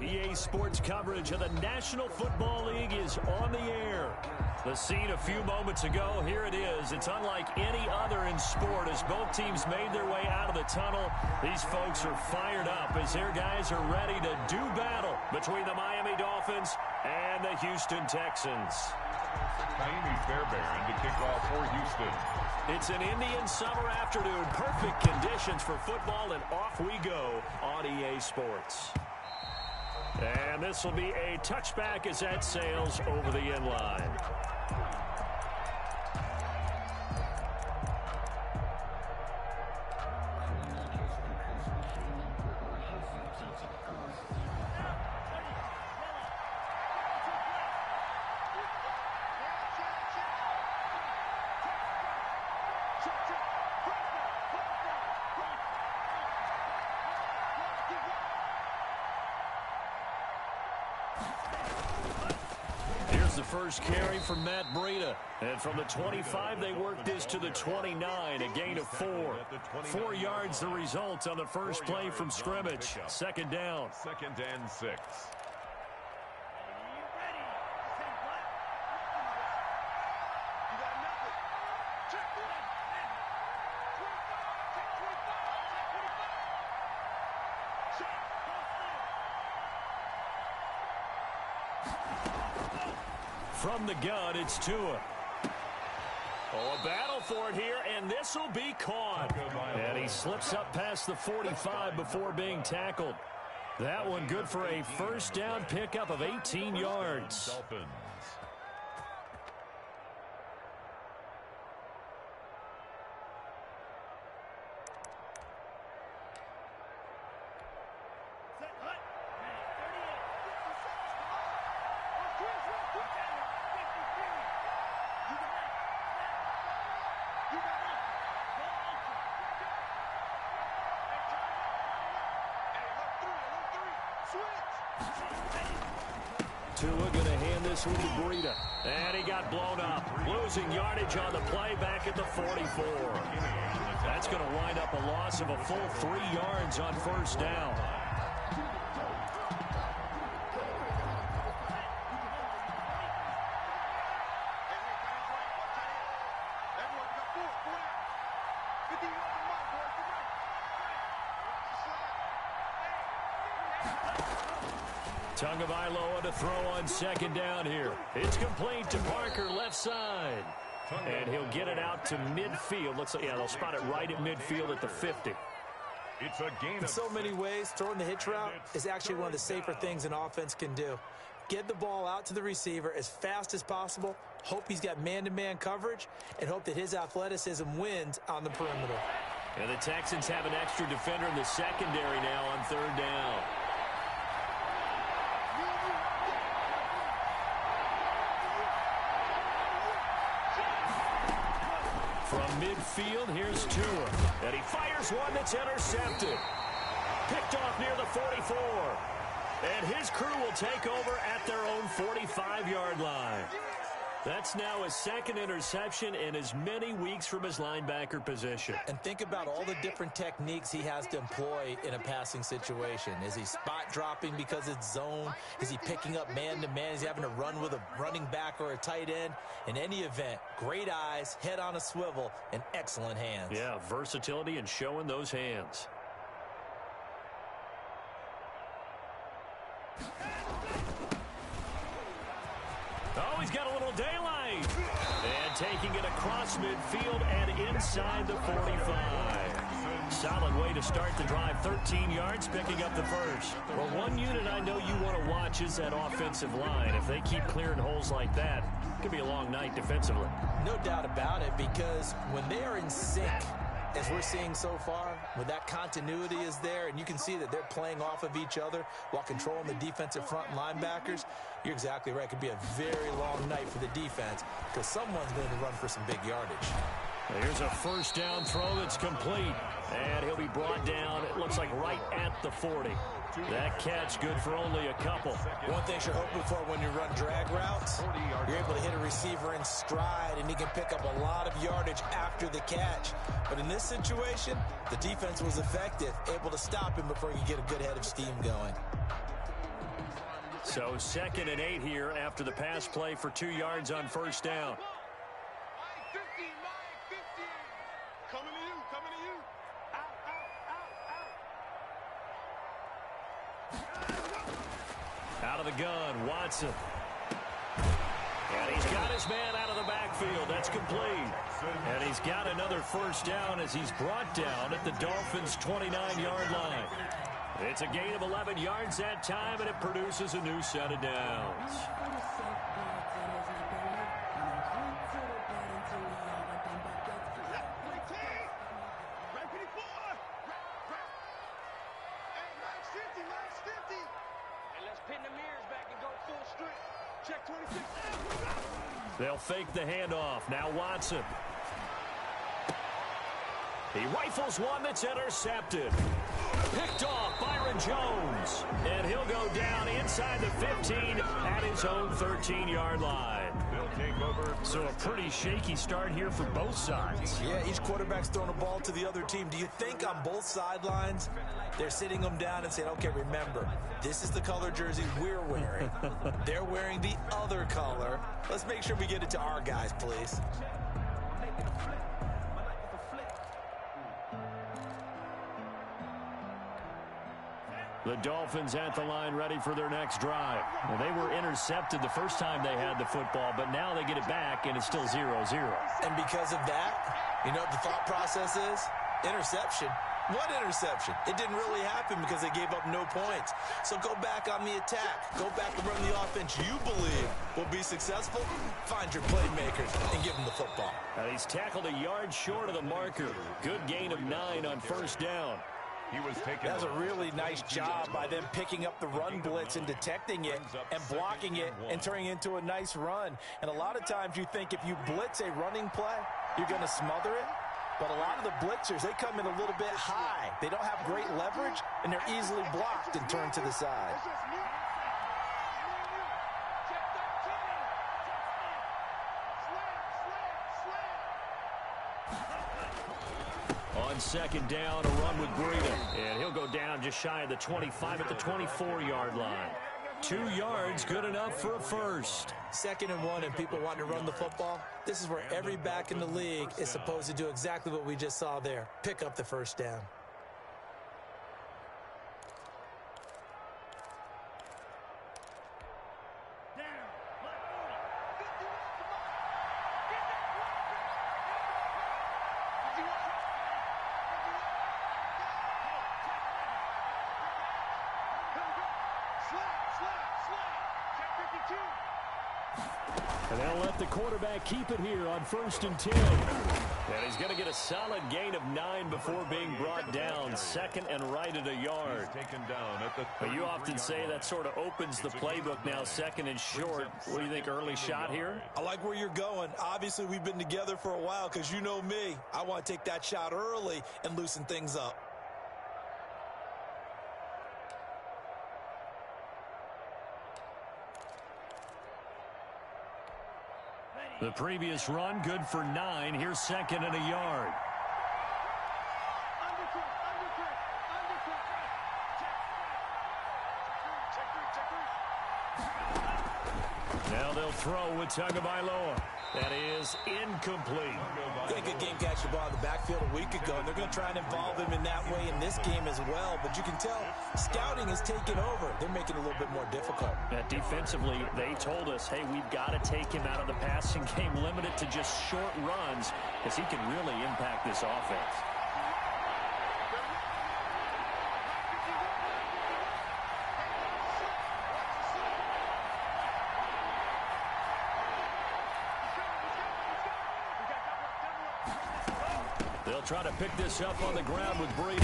EA Sports coverage of the National Football League is on the air. The scene a few moments ago, here it is. It's unlike any other in sport as both teams made their way out of the tunnel. These folks are fired up as their guys are ready to do battle between the Miami Dolphins and the Houston Texans. Miami Fairbairn to kick off for Houston. It's an Indian summer afternoon. Perfect conditions for football, and off we go on EA Sports. And this will be a touchback as that sails over the end line. Here's the first carry from Matt Breida. And from the 25, they work this to the 29, a gain of 4. 4 yards the result on the first play from scrimmage. Second down. 2nd and 6. From the gun, it's Tua. Oh, a battle for it here, and this will be caught. And he slips up past the 45 before being tackled. That one good for a first down pickup of 18 yards. Dolphins. Tua going to hand this one to Breida. And he got blown up. Losing yardage on the play back at the 44. That's going to wind up a loss of a full 3 yards on first down. Tagovailoa to throw on second down here. It's complete to Parker, left side. And he'll get it out to midfield. Looks like, yeah, they'll spot it right at midfield at the 50. It's a gain in so many ways, throwing the hitch route is actually one of the safer things an offense can do. Get the ball out to the receiver as fast as possible, hope he's got man-to-man coverage, and hope that his athleticism wins on the perimeter. And the Texans have an extra defender in the secondary now on third down. From midfield, here's Tua. And he fires one that's intercepted. Picked off near the 44. And his crew will take over at their own 45-yard line. That's now his second interception in as many weeks from his linebacker position. And think about all the different techniques he has to employ in a passing situation. Is he spot dropping because it's zone? Is he picking up man-to-man? Is he having to run with a running back or a tight end? In any event, great eyes, head on a swivel, and excellent hands. Yeah, versatility and showing those hands. Oh, he's got a little daylight. And taking it across midfield and inside the 45. Solid way to start the drive. 13 yards, picking up the first. Well, one unit I know you want to watch is that offensive line. If they keep clearing holes like that, it could be a long night defensively. No doubt about it, because when they are in sync, as we're seeing so far, when that continuity is there and you can see that they're playing off of each other while controlling the defensive front linebackers, you're exactly right. It could be a very long night for the defense because someone's going to run for some big yardage. Here's a first down throw that's complete. And he'll be brought down, it looks like right at the 40. That catch good for only a couple. One thing you're hoping for when you run drag routes, you're able to hit a receiver in stride and he can pick up a lot of yardage after the catch. But in this situation, the defense was effective, able to stop him before he could get a good head of steam going. So 2nd and 8 here after the pass play for 2 yards on first down. Out of the gun, Watson. And he's got his man out of the backfield. That's complete. And he's got another first down as he's brought down at the Dolphins' 29-yard line. It's a gain of 11 yards that time, and it produces a new set of downs. They'll fake the handoff. Now Watson. He rifles one that's intercepted. Picked off Byron Jones. And he'll go down inside the 15 at his own 13-yard line. They'll take over. So a pretty shaky start here for both sides. Yeah, each quarterback's throwing a ball to the other team. Do you think on both sidelines they're sitting them down and saying, okay, remember, this is the color jersey we're wearing. They're wearing the other color. Let's make sure we get it to our guys, please. The Dolphins at the line ready for their next drive. Well, they were intercepted the first time they had the football, but now they get it back, and it's still 0-0. And because of that, you know what the thought process is? Interception. What interception? It didn't really happen because they gave up no points. So go back on the attack. Go back and run the offense you believe will be successful. Find your playmakers and give them the football. And he's tackled a yard short of the marker. Good gain of 9 on first down. That was a really nice job by them picking up the run blitz and detecting it and blocking it and turning it into a nice run. And a lot of times you think if you blitz a running play, you're going to smother it. But a lot of the blitzers, they come in a little bit high. They don't have great leverage, and they're easily blocked and turned to the side. On second down, a run with Breida. And he'll go down just shy of the 25 at the 24-yard line. 2 yards, good enough for a first. 2nd and 1 and people want to run the football. This is where every back in the league is supposed to do exactly what we just saw there. Pick up the first down. And they'll let the quarterback keep it here on 1st and 10. And he's going to get a solid gain of 9 before being brought down. 2nd and right at a yard. But you often say that sort of opens the playbook now, 2nd and short. What do you think, early shot here? I like where you're going. Obviously, we've been together for a while because you know me. I want to take that shot early and loosen things up. The previous run, good for 9. Here's 2nd and a yard. Now they'll throw with Tagovailoa. That is incomplete. Good game catch the ball in the backfield a week ago, and they're going to try and involve him in that way in this game as well. But you can tell scouting has taken over. They're making it a little bit more difficult. Defensively, they told us, hey, we've got to take him out of the passing game, limited to just short runs, because he can really impact this offense. They'll try to pick this up on the ground with Breida.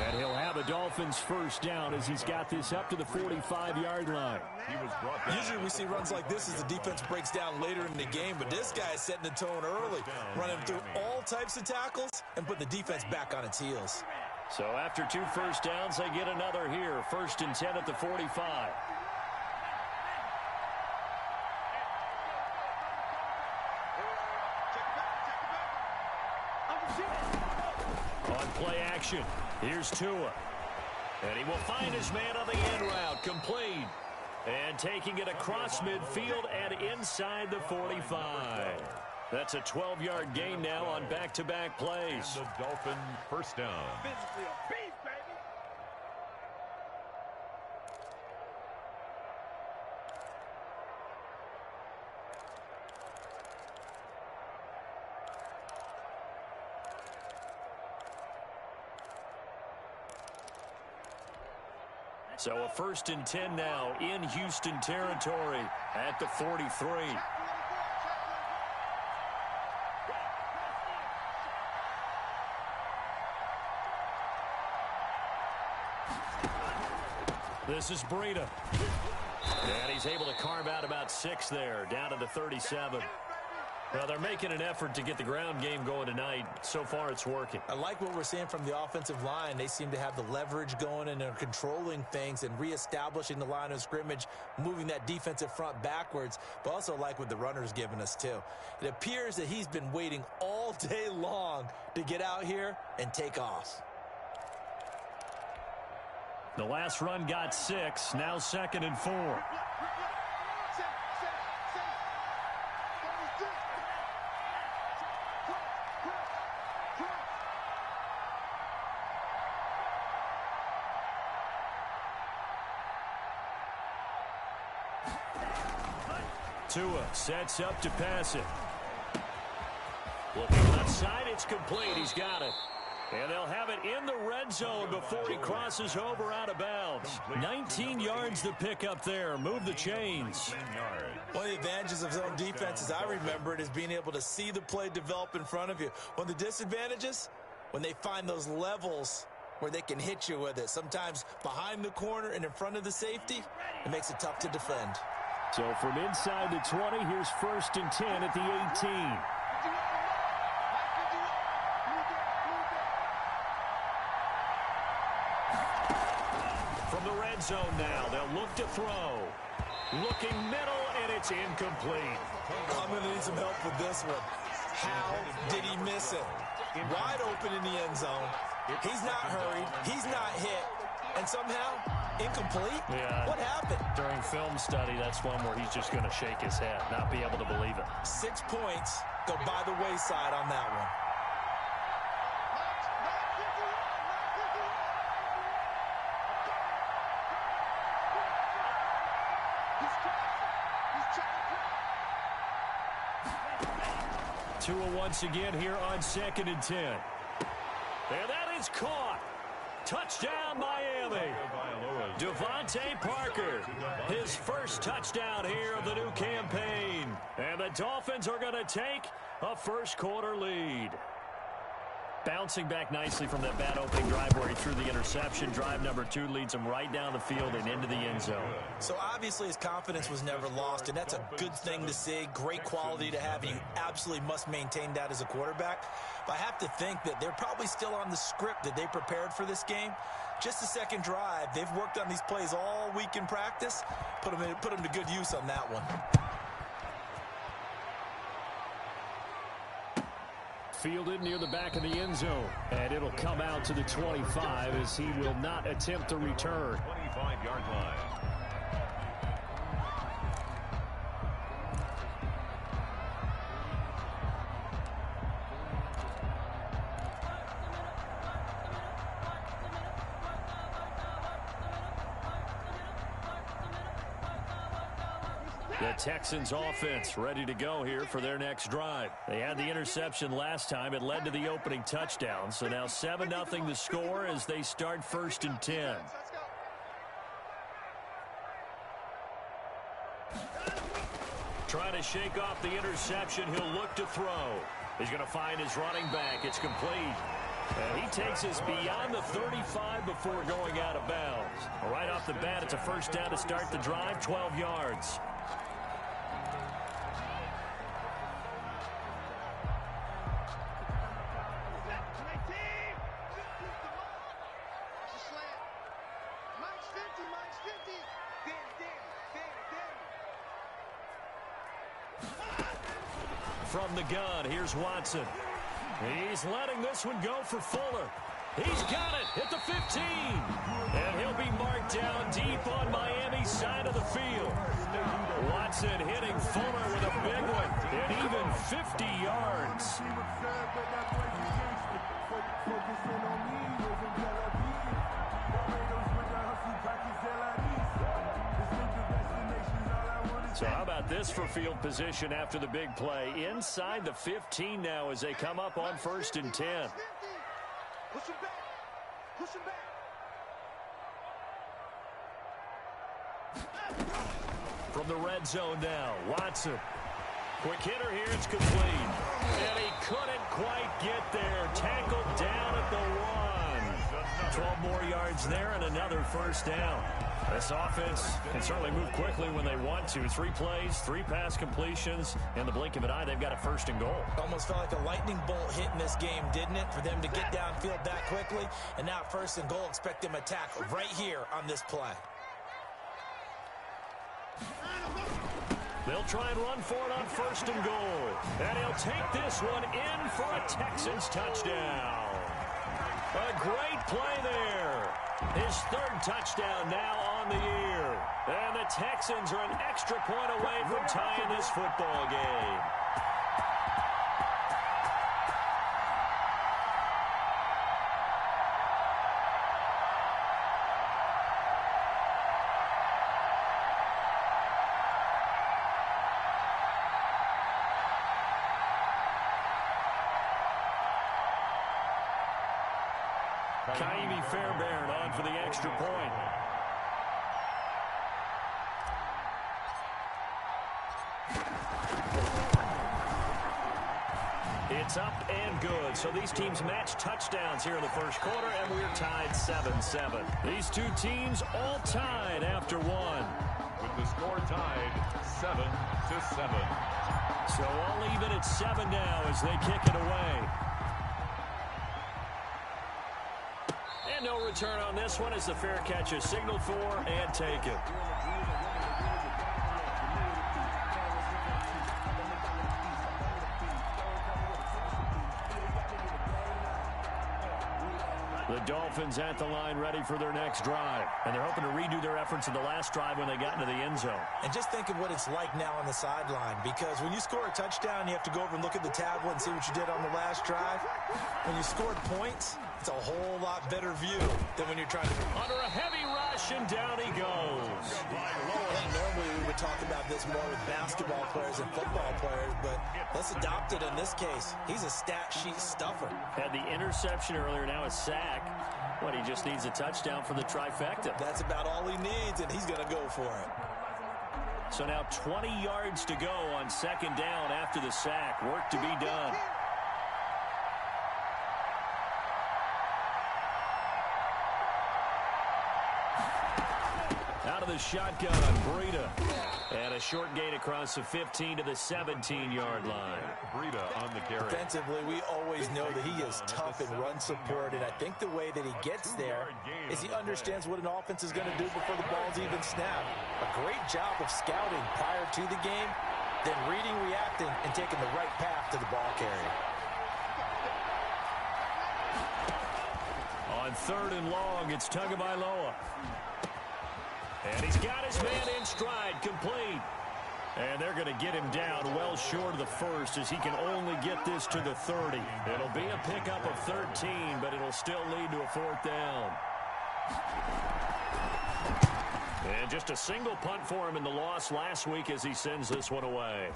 And he'll have a Dolphins first down as he's got this up to the 45-yard line. Usually we see runs like this as the defense breaks down later in the game, but this guy is setting the tone early, running through all types of tackles and put the defense back on its heels. So after 2 first downs, they get another here. 1st and 10 at the 45. On play action, here's Tua. And he will find his man on the end route, complete. And taking it across midfield and inside the 45. That's a 12-yard gain now on back-to-back plays. And the Dolphins first down. Physically a beast, baby. So a 1st and 10 now in Houston territory at the 43. This is Breida. And he's able to carve out about 6 there, down to the 37. Well, they're making an effort to get the ground game going tonight. So far, it's working. I like what we're seeing from the offensive line. They seem to have the leverage going, and they're controlling things and reestablishing the line of scrimmage, moving that defensive front backwards, but also like what the runner's giving us, too. It appears that he's been waiting all day long to get out here and take off. The last run got 6, now 2nd and 4. Tua sets up to pass it. Looking left side, it's complete. He's got it. And they'll have it in the red zone before he crosses over out of bounds. 19 yards to pick up there. Move the chains. One of the advantages of zone defense, as I remember it, is being able to see the play develop in front of you. One of the disadvantages, when they find those levels where they can hit you with it. Sometimes behind the corner and in front of the safety, it makes it tough to defend. So from inside the 20, here's 1st and 10 at the 18. From the red zone now, they'll look to throw. Looking middle, and it's incomplete. I'm going to need some help with this one. How did he miss it? Wide open in the end zone. He's not hurried. He's not hit. And somehow, incomplete? Yeah. What happened? During film study, that's one where he's just going to shake his head, not be able to believe it. 6 points go by the wayside on that one. Tua once again here on 2nd and 10. And that is caught. Touchdown, Miami. Devontae Parker, his first touchdown here of the new campaign. And the Dolphins are going to take a first-quarter lead. Bouncing back nicely from that bad opening drive where he threw the interception. Drive number 2 leads him right down the field and into the end zone. So obviously his confidence was never lost, and that's a good thing to see. Great quality to have, and you absolutely must maintain that as a quarterback. But I have to think that they're probably still on the script that they prepared for this game. Just the second drive. They've worked on these plays all week in practice. Put them to good use on that one. Fielded near the back of the end zone. And it'll come out to the 25 as he will not attempt to return. 25-yard line. The Texans offense ready to go here for their next drive. They had the interception last time. It led to the opening touchdown. So now 7-0 the score as they start 1st and 10. Trying to shake off the interception. He'll look to throw. He's going to find his running back. It's complete. And he takes us beyond the 35 before going out of bounds. Right off the bat, it's a first down to start the drive, 12 yards. From the gun, here's Watson. He's letting this one go for Fuller. He's got it at the 15. And he'll be marked down deep on Miami's side of the field. Watson hitting Fuller with a big one. And even 50 yards. So how about this for field position after the big play? Inside the 15 now as they come up on 1st and 10. Push him back. Push him back. From the red zone now, Watson. Quick hitter here, it's complete. And he couldn't quite get there. Tackled down at the 1. 12 more yards there and another first down. This offense can certainly move quickly when they want to. 3 plays, 3 pass completions. In the blink of an eye, they've got a 1st and goal. Almost felt like a lightning bolt hit in this game, didn't it? For them to get downfield that quickly. And now 1st and goal, expect them to tackle right here on this play. They'll try and run for it on 1st and goal. And he'll take this one in for a Texans touchdown. A great play there. His 3rd touchdown now on the year. And the Texans are an extra point away from tying this football game. Fairbairn on for the extra point. It's up and good. So these teams match touchdowns here in the 1st quarter, and we're tied 7-7. These two teams all tied after 1. With the score tied 7-7. So all even at 7 now as they kick it away. And no return on this one as the fair catch is signaled for and taken. The Dolphins at the line ready for their next drive. And they're hoping to redo their efforts in the last drive when they got into the end zone. And just think of what it's like now on the sideline, because when you score a touchdown, you have to go over and look at the tablet and see what you did on the last drive. When you scored points, it's a whole lot better view than when you're trying to... Under a heavy rush, and down he goes. I think normally we would talk about this more with basketball players and football players, but let's adopt it in this case. He's a stat sheet stuffer. Had the interception earlier, now a sack. But he just needs a touchdown for the trifecta. That's about all he needs, and he's going to go for it. So now 20 yards to go on 2nd down after the sack. Work to be done. Out of the shotgun, Breida. And a short gain across the 15 to the 17-yard line. Breida on the carry. Defensively, we always know that he is tough in run support, and I think the way that he gets there is he understands what an offense is going to do before the ball's even snapped. A great job of scouting prior to the game, then reading, reacting, and taking the right path to the ball carrier. On 3rd and long, it's Tagovailoa. And he's got his man in stride, complete. And they're going to get him down well short of the 1st as he can only get this to the 30. It'll be a pickup of 13, but it'll still lead to a 4th down. And just a single punt for him in the loss last week as he sends this one away.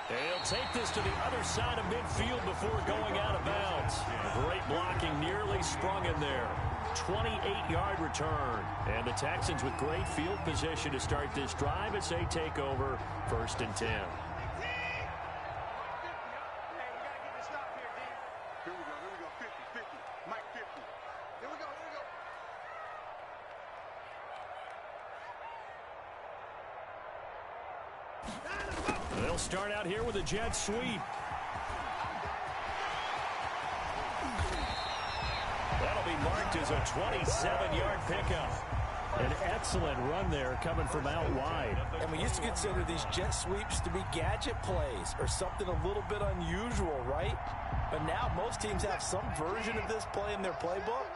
He'll take this to the other side of midfield before going out of bounds. Great blocking, nearly sprung in there. 28-yard return. And the Texans with great field position to start this drive as they take over 1st and 10. They'll start out here with a jet sweep. That'll be marked as a 27-yard pickup. An excellent run there coming from out wide. And we used to consider these jet sweeps to be gadget plays or something a little bit unusual, right? But now most teams have some version of this play in their playbook.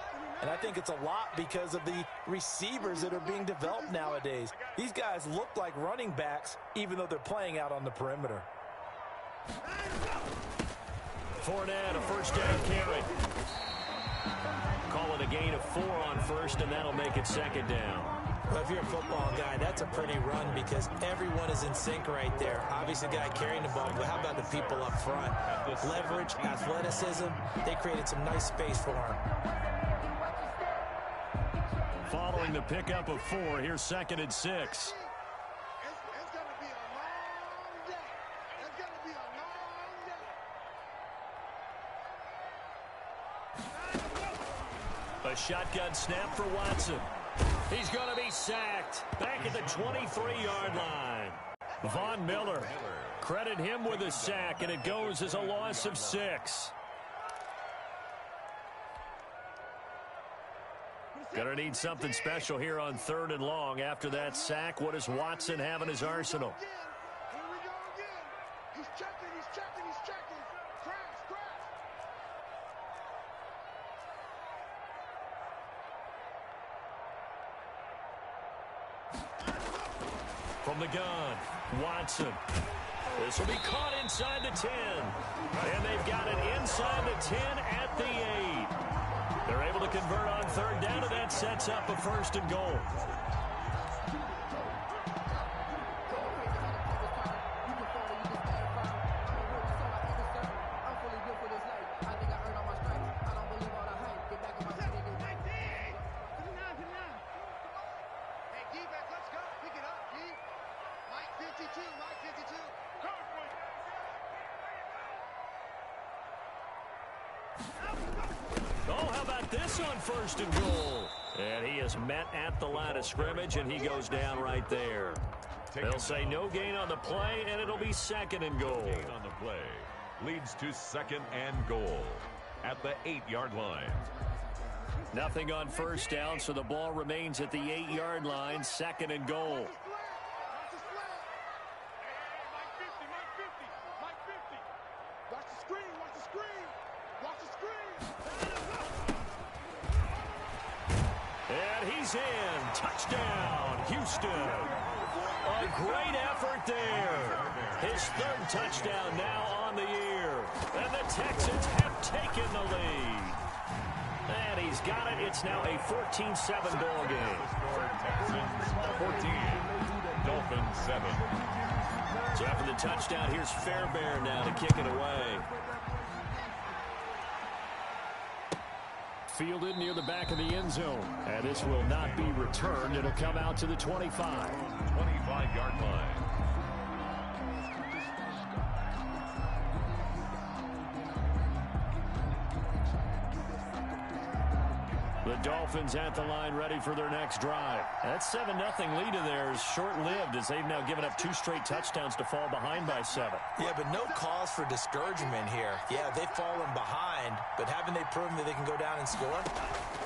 And I think it's a lot because of the receivers that are being developed nowadays. These guys look like running backs even though they're playing out on the perimeter. Fournette, a first down carry. Call it a gain of 4 on first, and that'll make it second down. Well, if you're a football guy, that's a pretty run because everyone is in sync right there. Obviously, the guy carrying the ball, but how about the people up front? Leverage, athleticism, they created some nice space for him. Following the pickup of 4, here's 2nd and 6. A shotgun snap for Watson. He's going to be sacked. Back at the 23-yard line. Von Miller. Credit him with a sack, and it goes as a loss of 6. Going to need something special here on 3rd and long. After that sack, what does Watson have in his arsenal? Here we go again. He's checking, he's checking, he's checking. Crash, crash. From the gun, Watson. This will be caught inside the 10. And they've got it inside the 10 at the 8. They're able to convert on 3rd down, and that sets up a 1st and goal. Oh, how about this on 1st and goal? And he is met at the line of scrimmage, and he goes down right there. They'll say no gain on the play, and it'll be 2nd and goal. Gain on the play leads to 2nd and goal at the 8-yard line. Nothing on 1st down, so the ball remains at the 8-yard line, 2nd and goal. Watch the screen, watch the screen. Watch the screen. And he's in. Touchdown, Houston. A great effort there. His 3rd touchdown now on the year. And the Texans have taken the lead. And he's got it. It's now a 14-7 ball game. Texans 14, Dolphins 7. So after the touchdown, here's Fairbairn now to kick it away. Fielded near the back of the end zone. And this will not be returned. It'll come out to the 25. 25-yard line. The Dolphins at the line ready for their next drive. That 7-0 lead of theirs short-lived as they've now given up 2 straight touchdowns to fall behind by 7. Yeah, but no cause for discouragement here. Yeah, they've fallen behind, but haven't they proven that they can go down and score?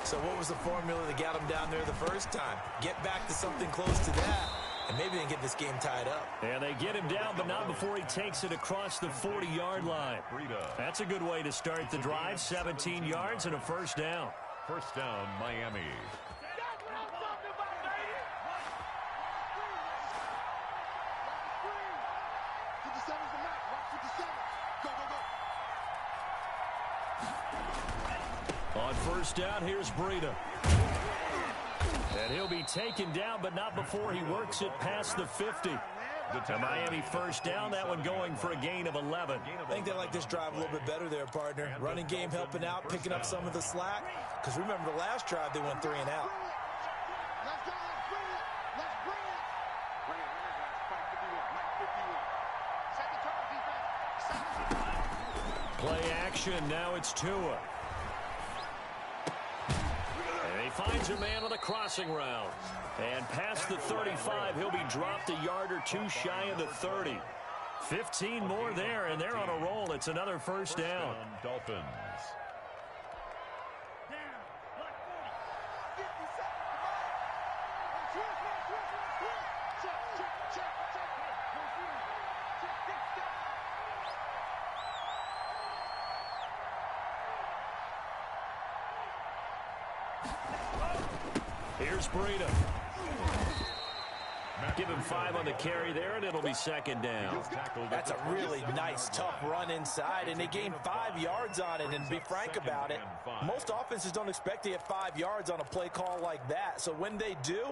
So what was the formula that got them down there the first time? Get back to something close to that, and maybe they can get this game tied up. And they get him down, but not before he takes it across the 40-yard line. That's a good way to start the drive. 17 yards and a 1st down. 1st down, Miami. On 1st down, here's Breida. And he'll be taken down, but not before he works it past the 50. The Miami 1st down, that one going for a gain of 11. I think they like this drive a little bit better there, partner. Running game helping out, picking up some of the slack. Because remember, the last drive, they went 3 and out. Let's go, let's bring it. Let's bring it. Bring it, Mike 51, Mike 51. Second turn, defense. Play action, now it's Tua. And he finds a man on the crossing route. And past the 35, he'll be dropped a yard or 2 shy of the 30. 15 more there, and they're on a roll. It's another 1st down. Dolphins. Here's Breida. Give him 5 on the carry there, and it'll be second down. That's a really nice, tough run inside, and they gained 5 yards on it. And to be frank about it, most offenses don't expect to get 5 yards on a play call like that. So when they do,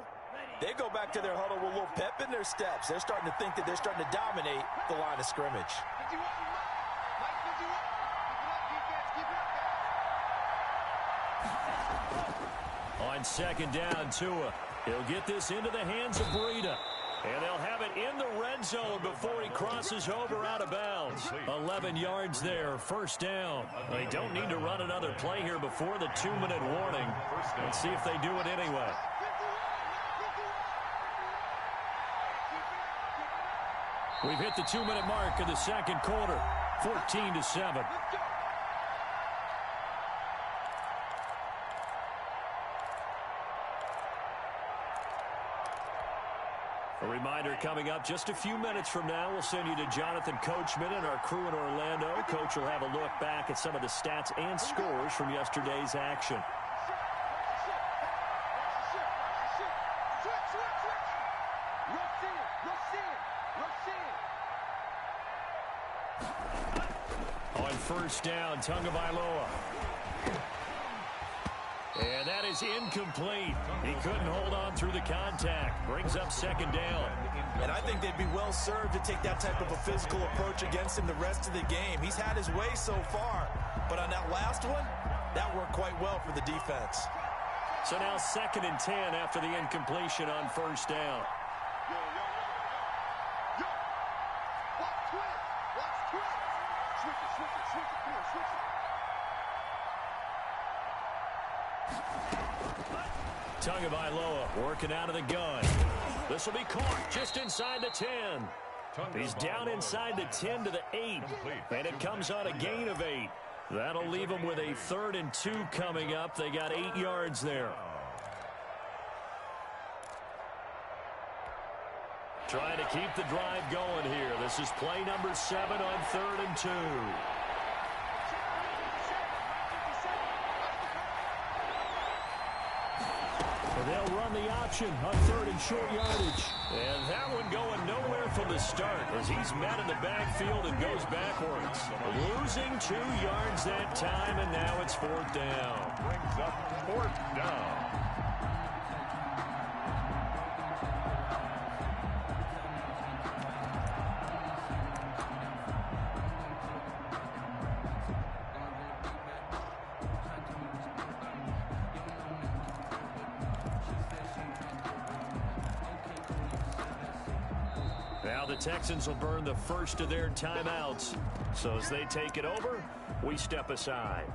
they go back to their huddle with a little pep in their steps. They're starting to think that they're starting to dominate the line of scrimmage. On second down, Tua. He'll get this into the hands of Breida. And they'll have it in the red zone before he crosses over out of bounds. 11 yards there, first down. They don't need to run another play here before the 2-minute warning. Let's see if they do it anyway. We've hit the 2-minute mark of the second quarter, 14-7. A reminder coming up just a few minutes from now, we'll send you to Jonathan Coachman and our crew in Orlando. Coach will have a look back at some of the stats and scores from yesterday's action. On first down, Tagovailoa. And that is incomplete. He couldn't hold on through the contact. Brings up second down. And I think they'd be well served to take that type of a physical approach against him the rest of the game. He's had his way so far. But on that last one, that worked quite well for the defense. So now 2nd and 10 after the incompletion on first down. Tagovailoa working out of the gun. This will be caught just inside the 10. He's down inside the 10 to the 8. And it comes on a gain of 8. That'll leave them with a 3rd and 2 coming up. They got 8 yards there. Trying to keep the drive going here. This is play number 7 on 3rd and 2. They'll run the option on 3rd and short yardage. And that one going nowhere from the start as he's met in the backfield and goes backwards. Losing 2 yards that time, and now it's 4th down. Brings up 4th down. Now the Texans will burn the first of their timeouts. So as they take it over, we step aside.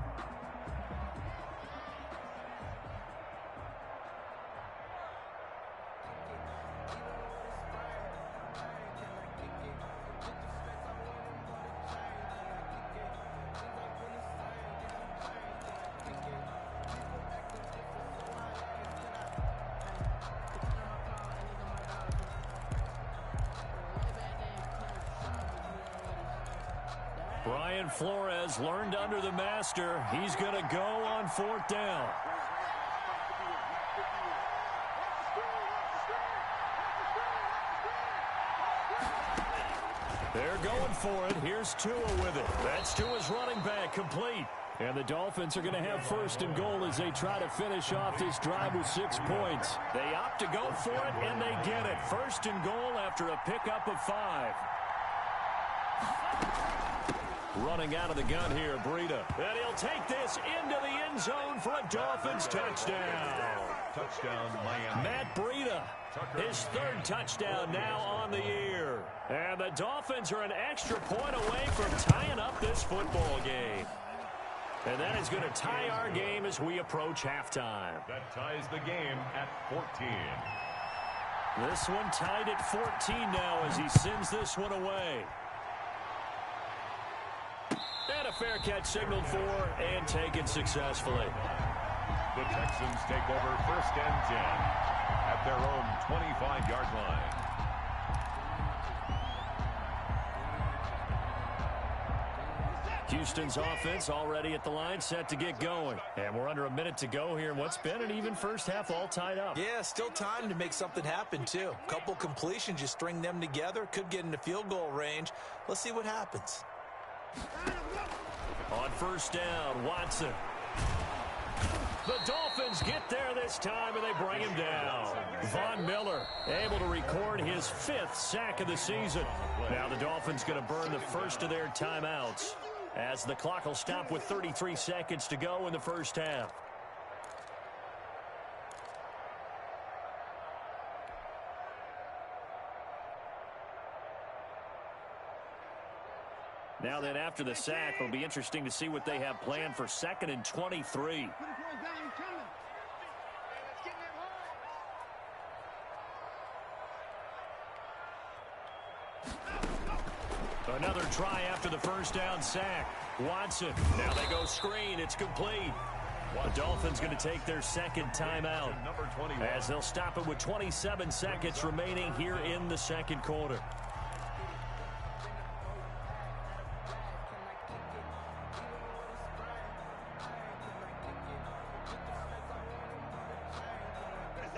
Brian Flores learned under the master. He's going to go on 4th down. They're going for it. Here's Tua with it. That's Tua's running back, complete. And the Dolphins are going to have 1st and goal as they try to finish off this drive with 6 points. They opt to go for it, and they get it. 1st and goal after a pickup of 5. Running out of the gun here, Breida. And he'll take this into the end zone for a Dolphins touchdown. Touchdown, Miami. Matt Breida, his 3rd touchdown now on the year. And the Dolphins are an extra point away from tying up this football game. And that is going to tie our game as we approach halftime. That ties the game at 14. This one tied at 14 now as he sends this one away. And a fair catch signaled for and taken successfully. The Texans take over 1st and 10 at their own 25-yard line. Houston's offense already at the line, set to get going. And we're under a minute to go here in what's been an even first half, all tied up. Yeah, still time to make something happen, too. Couple completions, you string them together, could get into field goal range. Let's see what happens. On first down, Watson. The Dolphins get there this time, and they bring him down. Von Miller able to record his 5th sack of the season. Now the Dolphins going to burn the first of their timeouts, as the clock will stop with 33 seconds to go in the first half. Now then, after the sack, it'll be interesting to see what they have planned for 2nd and 23. Another try after the first down sack. Watson. Now they go screen. It's complete. The Dolphins going to take their 2nd timeout, as they'll stop it with 27 seconds remaining here in the 2nd quarter.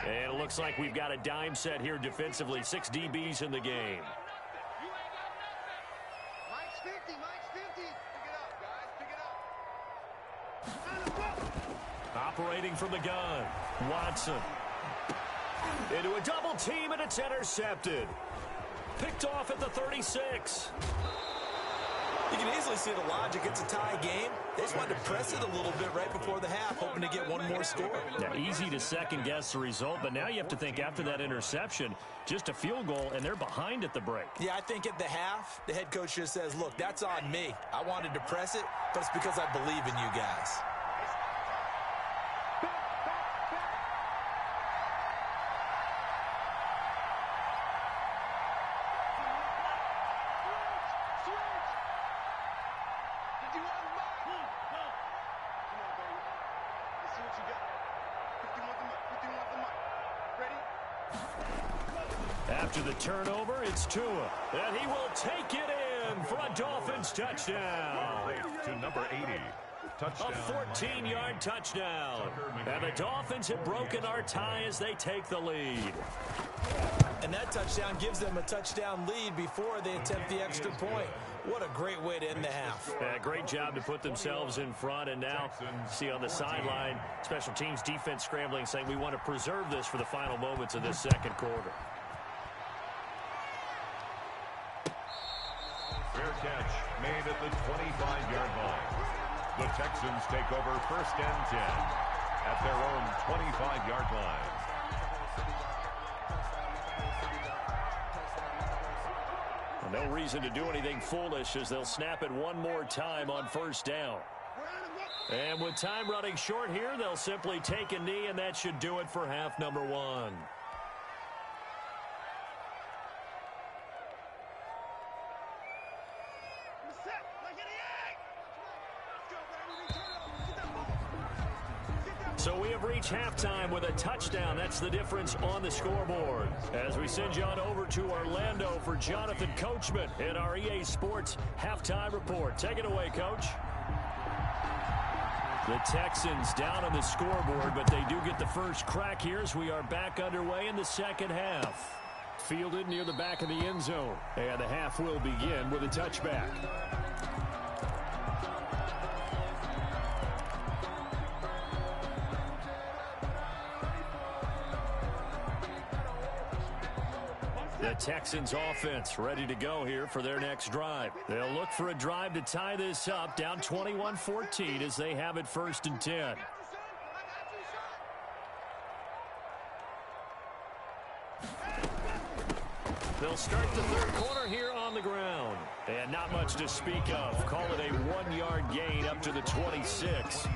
And it looks like we've got a dime set here defensively. 6 DBs in the game. Operating from the gun, Watson. Into a double team, and it's intercepted. Picked off at the 36. You can easily see the logic. It's a tie game. They just wanted to press it a little bit right before the half, hoping to get one more score. Now, easy to second-guess the result, but now you have to think after that interception, just a field goal, and they're behind at the break. Yeah, I think at the half, the head coach just says, look, that's on me. I wanted to press it, but it's because I believe in you guys. After the turnover, it's Tua, and he will take it in for a Dolphins touchdown. To number 80. Touchdown. A 14-yard touchdown. And the Dolphins have broken our tie as they take the lead. And that touchdown gives them a touchdown lead before they attempt the extra point. What a great way to end the half. Yeah, great job to put themselves in front. And now, see on the sideline, special teams defense scrambling, saying we want to preserve this for the final moments of this 2nd quarter. Fair catch made at the 25-yard line. The Texans take over 1st and 10 at their own 25-yard line. No reason to do anything foolish as they'll snap it one more time on 1st down. And with time running short here, they'll simply take a knee, and that should do it for half number 1. So we have reached halftime with a touchdown. That's the difference on the scoreboard. As we send you on over to Orlando for Jonathan Coachman in our EA Sports Halftime Report. Take it away, Coach. The Texans down on the scoreboard, but they do get the first crack here as we are back underway in the 2nd half. Fielded near the back of the end zone. And the half will begin with a touchback. The Texans offense ready to go here for their next drive. They'll look for a drive to tie this up, down 21-14 as they have it 1st and 10. They'll start the 3rd quarter here on the ground. And not much to speak of. Call it a 1-yard gain up to the 26.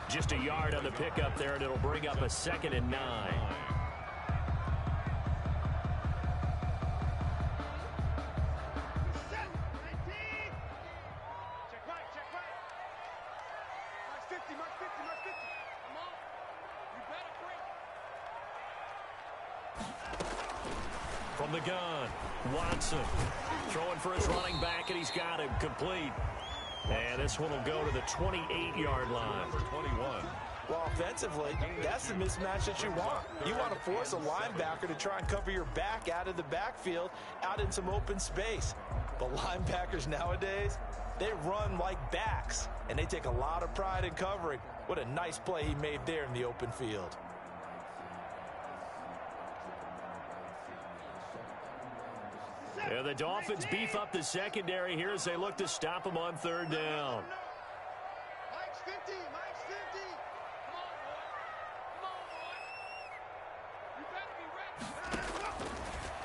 Just a yard on the pickup there, and it'll bring up a 2nd and 9. From the gun, Watson throwing for his running back, and he's got him complete. And this one will go to the 28-yard line. Number 21. Well, offensively, that's the mismatch that you want. You want to force a linebacker to try and cover your back out of the backfield, out in some open space. But linebackers nowadays, they run like backs, and they take a lot of pride in covering. What a nice play he made there in the open field. Yeah, the Dolphins beef up the secondary here as they look to stop him on third down. Mike's 50. Mike's 50. Come on, boy. You better be ready.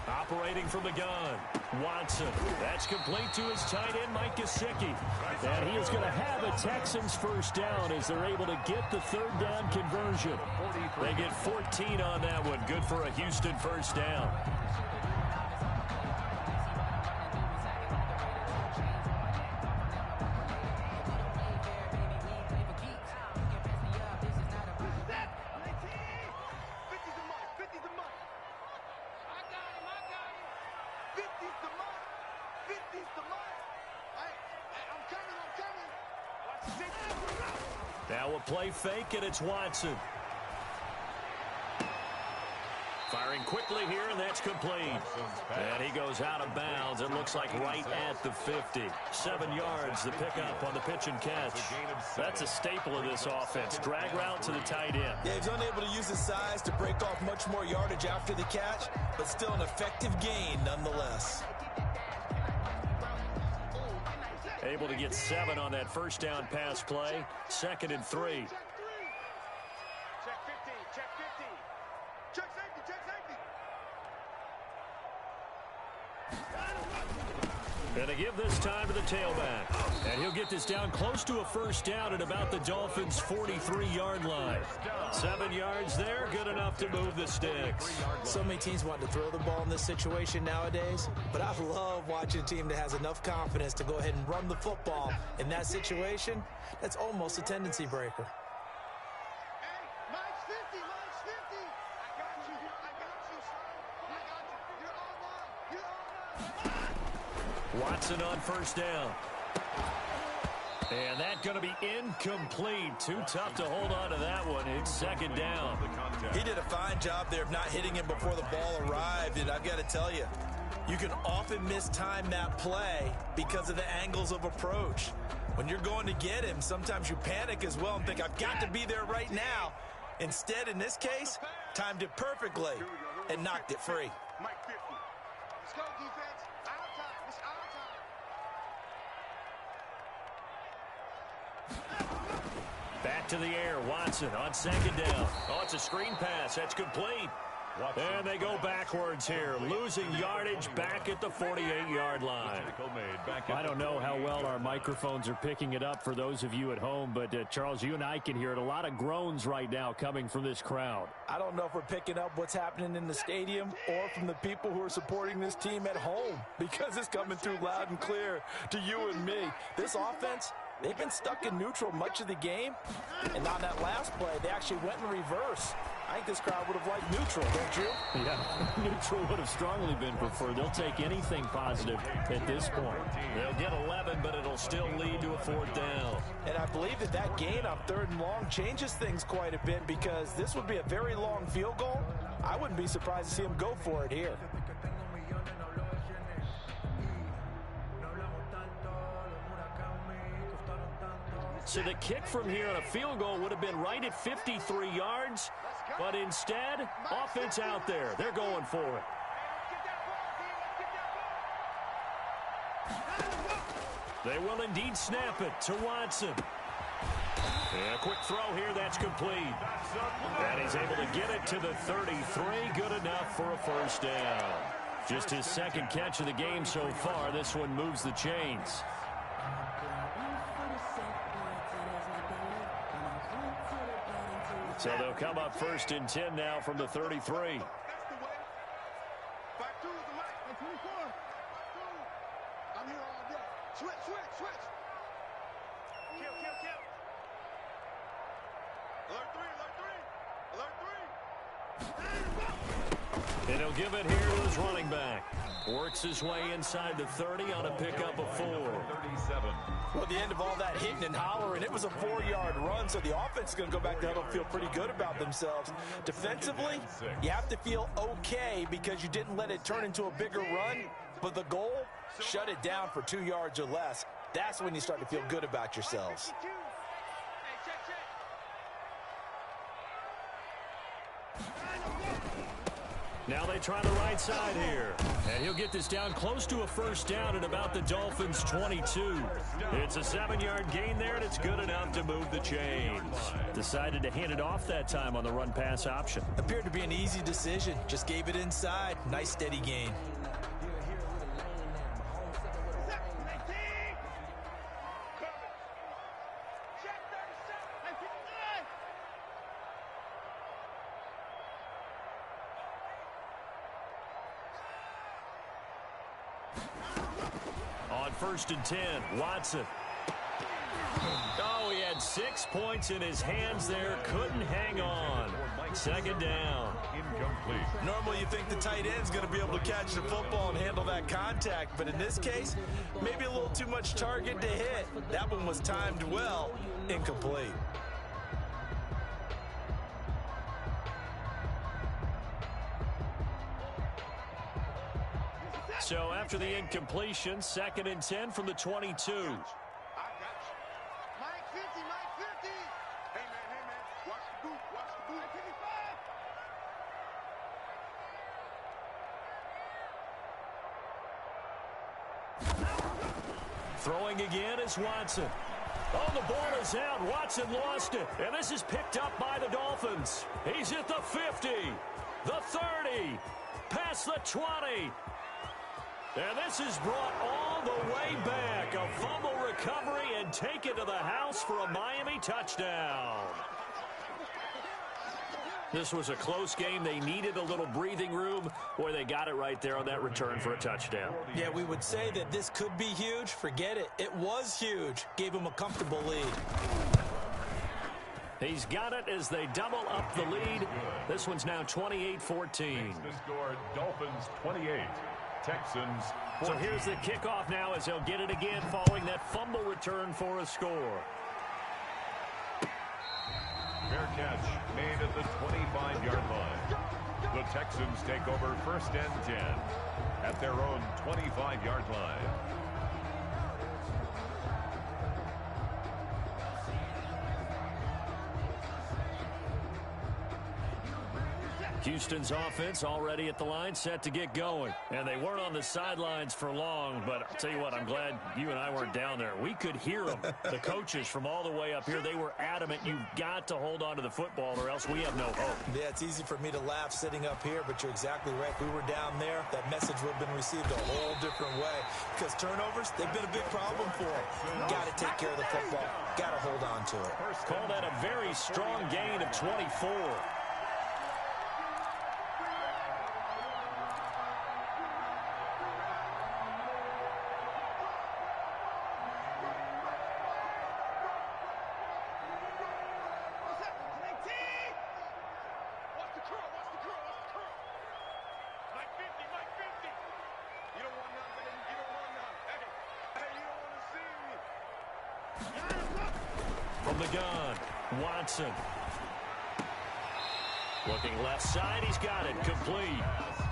Operating from the gun, Watson. That's complete to his tight end, Mike Gesicki. And he is going to have a Texans first down as they're able to get the third down conversion. They get 14 on that one. Good for a Houston first down. Now a play fake, and it's Watson. Firing quickly here, and that's complete. And he goes out of bounds. It looks like right at the 50. 7 yards, the pickup on the pitch and catch. That's a staple of this offense. Drag route to the tight end. Yeah, he's unable to use his size to break off much more yardage after the catch, but still an effective gain nonetheless. Able to get 7 on that first down pass play. 2nd and 3. Check 50. Check 50. Check safety. Check safety. And they give this time to the tailback. And he'll get this down close to a first down at about the Dolphins' 43-yard line. 7 yards there, good enough to move the sticks. So many teams want to throw the ball in this situation nowadays, but I love watching a team that has enough confidence to go ahead and run the football. In that situation, that's almost a tendency breaker. Hey, Mike's 50. Mike's 50. I got you. I got you, son. I got you. You're online. You're online. Watson on first down. And that's going to be incomplete. Too tough to hold on to that one. It's 2nd down. He did a fine job there of not hitting him before the ball arrived, and I've got to tell you, you can often mistime that play because of the angles of approach. When you're going to get him, sometimes you panic as well and think, I've got to be there right now. Instead, in this case, timed it perfectly and knocked it free. Mike 50. Let's go, defense. Our time. It's our time. Back to the air. Watson on 2nd down. Oh, it's a screen pass. That's complete. And they go backwards here, losing yardage back at the 48-yard line. I don't know how well our microphones are picking it up for those of you at home, but Charles, you and I can hear it. A lot of groans right now coming from this crowd. I don't know if we're picking up what's happening in the stadium or from the people who are supporting this team at home, because it's coming through loud and clear to you and me. This offense, they've been stuck in neutral much of the game, and on that last play, they actually went in reverse. I think this crowd would have liked neutral, don't you? Yeah, neutral would have strongly been preferred. They'll take anything positive at this point. They'll get 11, but it'll still lead to a 4th down. And I believe that that gain on 3rd and long changes things quite a bit, because this would be a very long field goal. I wouldn't be surprised to see him go for it here. So the kick from here on a field goal would have been right at 53 yards, but instead, offense out there. They're going for it. They will indeed snap it to Watson. And a quick throw here, that's complete. And he's able to get it to the 33, good enough for a first down. Just his 2nd catch of the game so far. This one moves the chains. So they'll come up 1st and 10 now from the 33. That's the way. 5-2 is the mic. 24. 5-2. I'm here all day. Switch. Kill. Alert 3. And he'll give it here to his running back. Works his way inside the 30 on a pickup of 4. 37. Well, at the end of all that hitting and hollering, it was a 4-yard run, so the offense is going to go back to huddle and feel pretty good about themselves. Defensively, you have to feel okay because you didn't let it turn into a bigger run, but the goal, shut it down for 2 yards or less. That's when you start to feel good about yourselves. Now they try the right side here. And he'll get this down close to a first down at about the Dolphins' 22. It's a 7-yard gain there, and it's good enough to move the chains. Decided to hand it off that time on the run-pass option. Appeared to be an easy decision. Just gave it inside. Nice, steady gain. On 1st and 10, Watson. Oh, he had 6 points in his hands there. Couldn't hang on. 2nd down. Incomplete. Normally you think the tight end's going to be able to catch the football and handle that contact, but in this case, maybe a little too much target to hit. That one was timed well. Incomplete. So after the incompletion, 2nd and 10 from the 22. I got you. Mike 50, Mike 50. Hey, man, watch the boot, watch the boot. 55. Throwing again is Watson. Oh, the ball is out. Watson lost it. And this is picked up by the Dolphins. He's at the 50, the 30, past the 20. And this is brought all the way back. A fumble recovery and take it to the house for a Miami touchdown. This was a close game. They needed a little breathing room. Boy, they got it right there on that return for a touchdown. Yeah, we would say that this could be huge. Forget it. It was huge. Gave him a comfortable lead. He's got it as they double up the lead. This one's now 28-14. The score, Dolphins 28. Texans 14. So here's the kickoff now as they'll get it again following that fumble return for a score. Fair catch made at the 25-yard line. The Texans take over 1st and 10 at their own 25-yard line. Houston's offense already at the line, set to get going. And they weren't on the sidelines for long, but I'll tell you what, I'm glad you and I weren't down there. We could hear them, the coaches from all the way up here. They were adamant, you've got to hold on to the football or else we have no hope. Yeah, it's easy for me to laugh sitting up here, but you're exactly right. If we were down there, that message would have been received a whole different way. Because turnovers, they've been a big problem for them. Got to take care of the football. Got to hold on to it. Call that a very strong gain of 24. From the gun, Watson. Looking left side, he's got it, complete.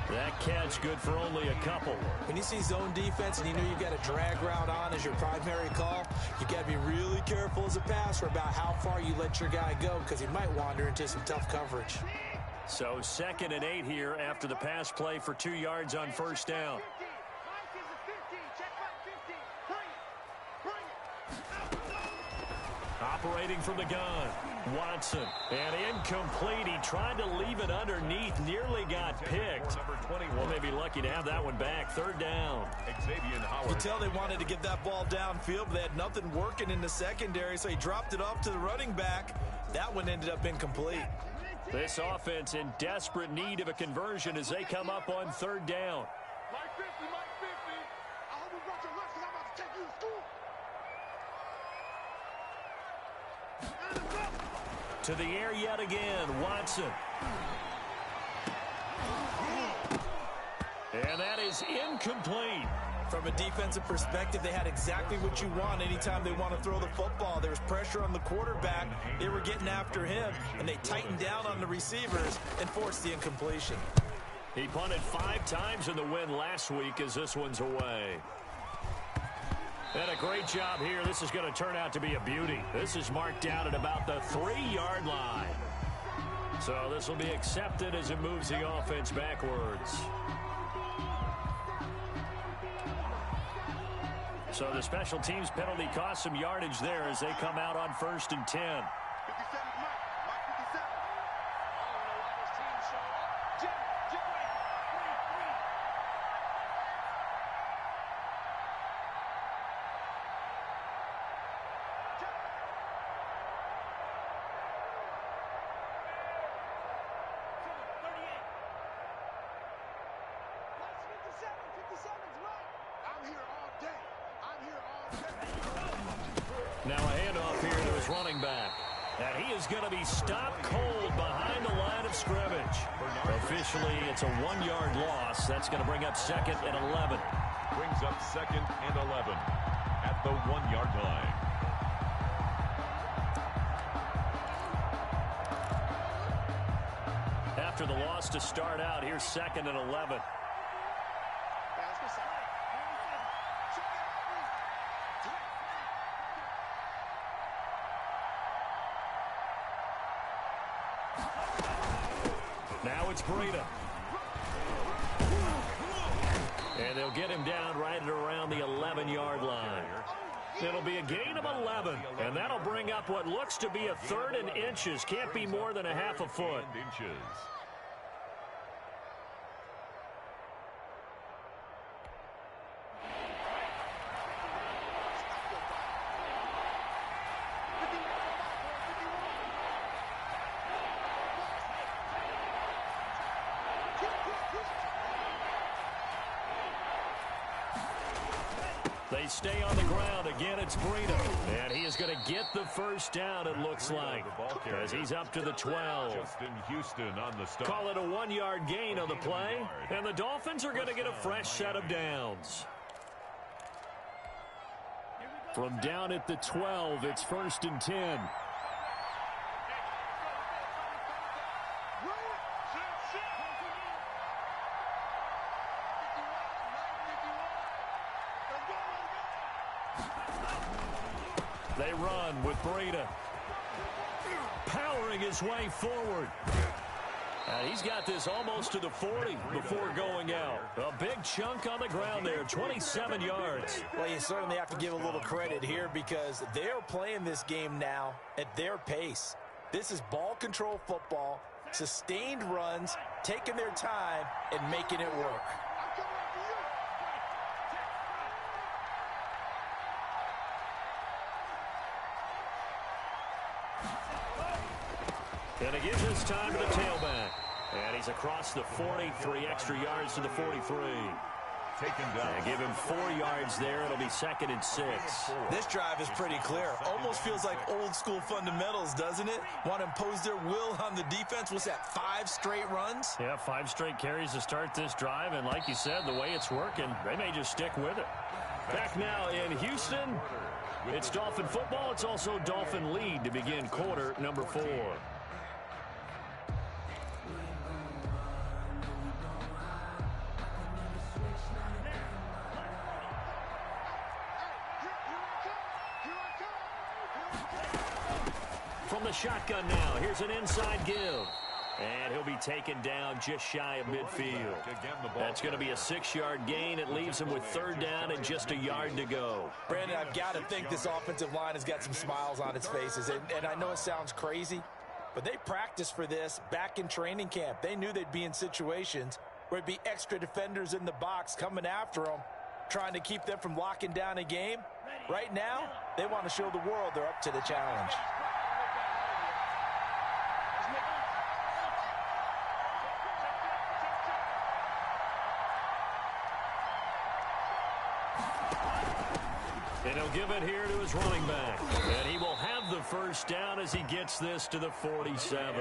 That catch good for only a couple. When you see zone defense and you know you've got a drag route on as your primary call, you got to be really careful as a passer about how far you let your guy go because he might wander into some tough coverage. So 2nd and 8 here after the pass play for 2 yards on 1st down. Operating from the gun, Watson. And incomplete. He tried to leave it underneath. Nearly got picked. Well, maybe lucky to have that one back. 3rd down. You tell they wanted to get that ball downfield, but they had nothing working in the secondary, so he dropped it off to the running back. That one ended up incomplete. This offense in desperate need of a conversion as they come up on 3rd down. Mike 50, Mike 50. I hope you brought your lunch because I'm about to take you to school. To the air yet again, Watson. And that is incomplete. From a defensive perspective, they had exactly what you want anytime they want to throw the football. There was pressure on the quarterback. They were getting after him, and they tightened down on the receivers and forced the incompletion. He punted 5 times in the win last week as this one's away. And a great job here. This is going to turn out to be a beauty. This is marked down at about the 3-yard line. So this will be accepted as it moves the offense backwards. So the special teams penalty cost some yardage there as they come out on 1st and 10. Now a handoff here to his running back. And he is going to be stopped cold behind the line of scrimmage. Officially, it's a 1-yard loss. That's going to bring up 2nd and 11. Brings up 2nd and 11 at the 1-yard line. After the loss to start out, here's 2nd and 11. Now it's Breida. And they'll get him down right at around the 11-yard line. It'll be a gain of 11, and that'll bring up what looks to be a 3rd and inches. Can't be more than a half a foot. They stay on the ground. Again, it's Breida. And he is going to get the first down, it looks like, as he's up to the 12. Justin Houston on the stop. Call it a 1-yard gain on the play. And the Dolphins are going to get a fresh set of downs. From down at the 12, it's 1st and 10. They run with Breida, powering his way forward. And he's got this almost to the 40 before going out. A big chunk on the ground there, 27 yards. Well, you certainly have to give a little credit here because they're playing this game now at their pace. This is ball control football, sustained runs, taking their time, and making it work. And it gives us time to the tailback. And he's across the 40, 3 extra yards to the 43. Taken down. And give him 4 yards there. It'll be 2nd and 6. This drive is pretty clear. Almost feels like old school fundamentals, doesn't it? Want to impose their will on the defense. What's that, 5 straight runs? Yeah, 5 straight carries to start this drive. And like you said, the way it's working, they may just stick with it. Back now in Houston, it's Dolphin football. It's also Dolphin lead to begin quarter number 4. From the shotgun now, here's an inside give. And he'll be taken down just shy of midfield. That's going to be a 6-yard gain. It leaves him with 3rd down and just a yard to go. Brandon, I've got to think this offensive line has got some smiles on its faces. And I know it sounds crazy, but they practiced for this back in training camp. They knew they'd be in situations where it'd be extra defenders in the box coming after them, trying to keep them from locking down a game. Right now, they want to show the world they're up to the challenge. And he'll give it here to his running back. And he will have the first down as he gets this to the 47.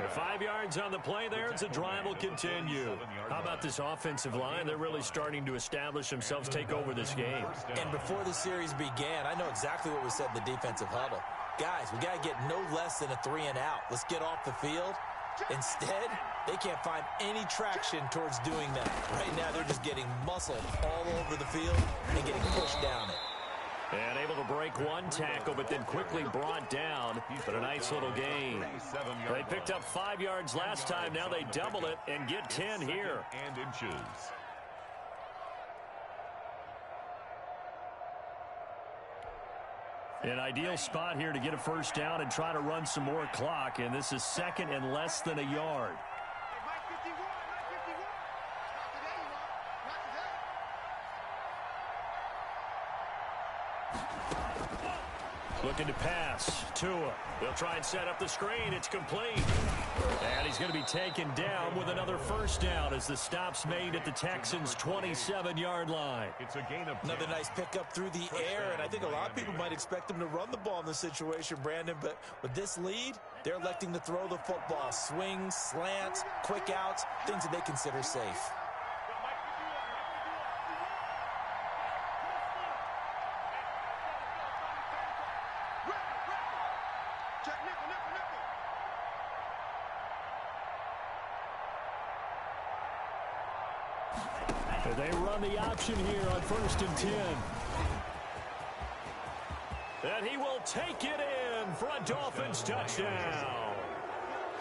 5 yards on the play there as the drive will continue. How about this offensive line? They're really starting to establish themselves, take over this game. And before the series began, I know exactly what was said in the defensive huddle. Guys, we got to get no less than a 3-and-out. Let's get off the field. Instead, they can't find any traction towards doing that. Right now, they're just getting muscled all over the field and getting pushed down it. And able to break one tackle, but then quickly brought down. But a nice little gain. They picked up 5 yards last time. Now they double it and get 10 here. And inches. An ideal spot here to get a first down and try to run some more clock. And this is second and less than a yard. Looking to pass. Tua. They'll try and set up the screen. It's complete. And he's going to be taken down with another first down as the stop's made at the Texans' 27-yard line. It's a gain of 10. Another nice pickup through the air, and I think a lot of people might expect them to run the ball in this situation, Brandon, but with this lead, they're electing to throw the football. Swings, slants, quick outs, things that they consider safe. They run the option here on 1st and 10. And he will take it in for a Dolphins touchdown.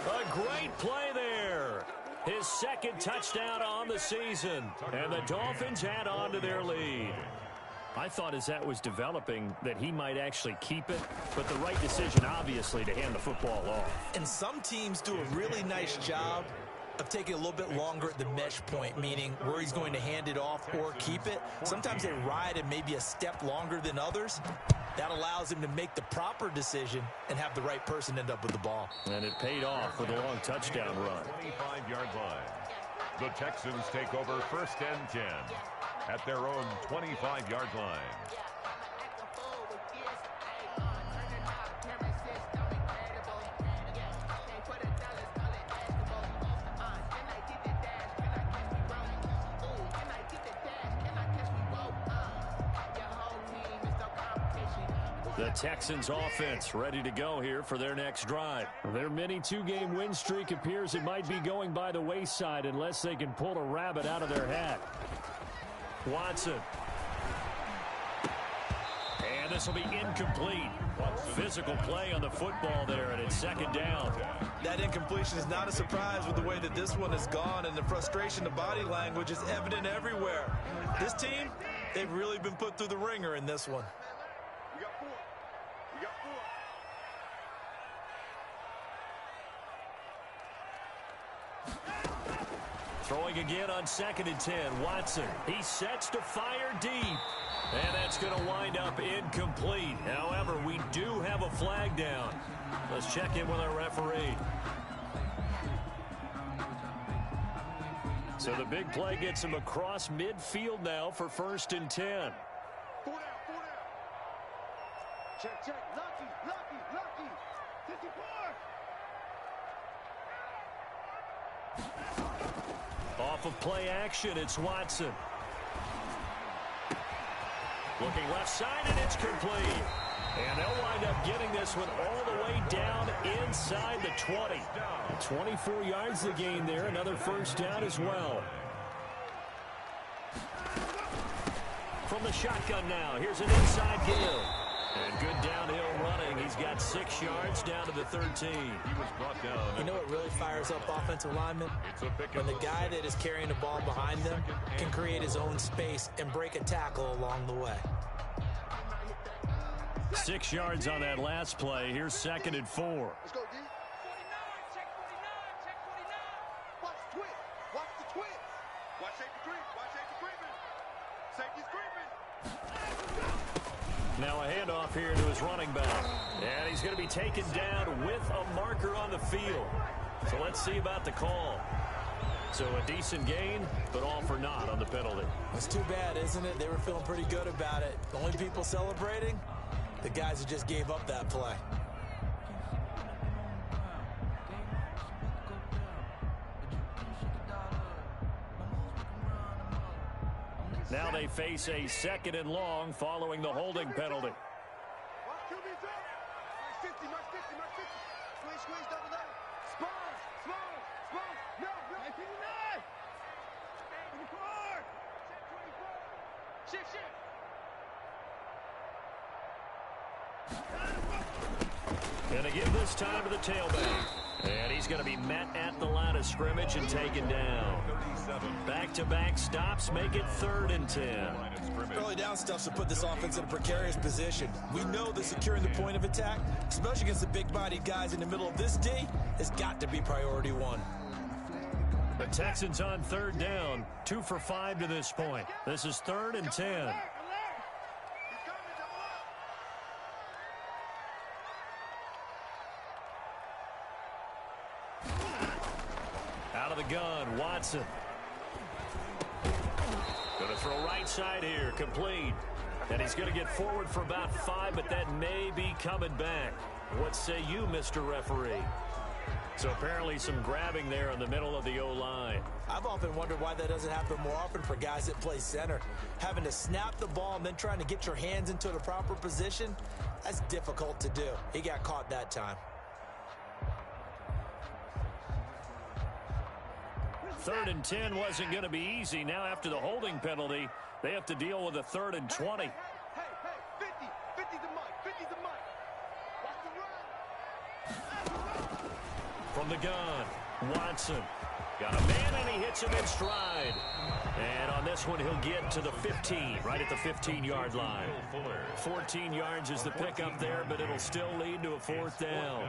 A great play there. His second touchdown on the season. And the Dolphins add on to their lead. I thought as that was developing that he might actually keep it, but the right decision, obviously, to hand the football off. And some teams do a really nice job of taking a little bit longer at the mesh point, meaning where he's going to hand it off or keep it. Sometimes they ride it maybe a step longer than others. That allows him to make the proper decision and have the right person end up with the ball. And it paid off with a long touchdown run. 25-yard line. The Texans take over 1st and 10 at their own 25-yard line. The Texans offense ready to go here for their next drive. Their mini 2-game win streak appears it might be going by the wayside unless they can pull a rabbit out of their hat. Watson. And this will be incomplete. Physical play on the football there, and it's 2nd down. That incompletion is not a surprise with the way that this one has gone, and the frustration, the body language is evident everywhere. This team, they've really been put through the ringer in this one. Throwing again on 2nd and 10. Watson. He sets to fire deep. And that's going to wind up incomplete. However, we do have a flag down. Let's check in with our referee. So the big play gets him across midfield now for 1st and 10. 4 down, 4 down. Check, check. Lucky. 54. Off of play action, it's Watson. Looking left side, and it's complete. And they'll wind up getting this one all the way down inside the 20. 24 yards the gain there, another first down as well. From the shotgun now, here's an inside give. And good downhill running. He's got 6 yards down to the 13. He was brought down. You know what really fires up offensive linemen? When the guy that is carrying the ball behind them can create his own space and break a tackle along the way. 6 yards on that last play. Here's 2nd and 4. Let's go, D. 49, check 49. Watch the twitch. Watch the twitch. Watch safety creep. Watch safety creeping. Safety's creeping. Now a handoff here to his running back. And he's going to be taken down with a marker on the field. So let's see about the call. So a decent gain, but all for naught on the penalty. It's too bad, isn't it? They were feeling pretty good about it. The only people celebrating, the guys who just gave up that play. Now they face a 2nd and long following the holding penalty. Going to give this time to the tailback. And he's going to be met at the line of scrimmage and taken down. Back-to-back stops make it 3rd and 10. Early down stuff to put this offense in a precarious position. We know that securing the point of attack, especially against the big-bodied guys in the middle of this D, has got to be priority 1. The Texans on 3rd down, 2 for 5 to this point. This is 3rd and 10. Out of the gun, Watson. Going to throw right side here, complete. And he's going to get forward for about 5, but that may be coming back. What say you, Mr. Referee? So apparently some grabbing there in the middle of the O-line. I've often wondered why that doesn't happen more often for guys that play center. Having to snap the ball and then trying to get your hands into the proper position, that's difficult to do. He got caught that time. 3rd and 10 wasn't going to be easy. Now after the holding penalty, they have to deal with a 3rd and 20. Hey, 50's the mark, 50's the mark. Watch the run. From the gun, Watson. Got a man and he hits him in stride. And on this one, he'll get to the 15, right at the 15-yard line. 14 yards is the pickup there, but it'll still lead to a 4th down.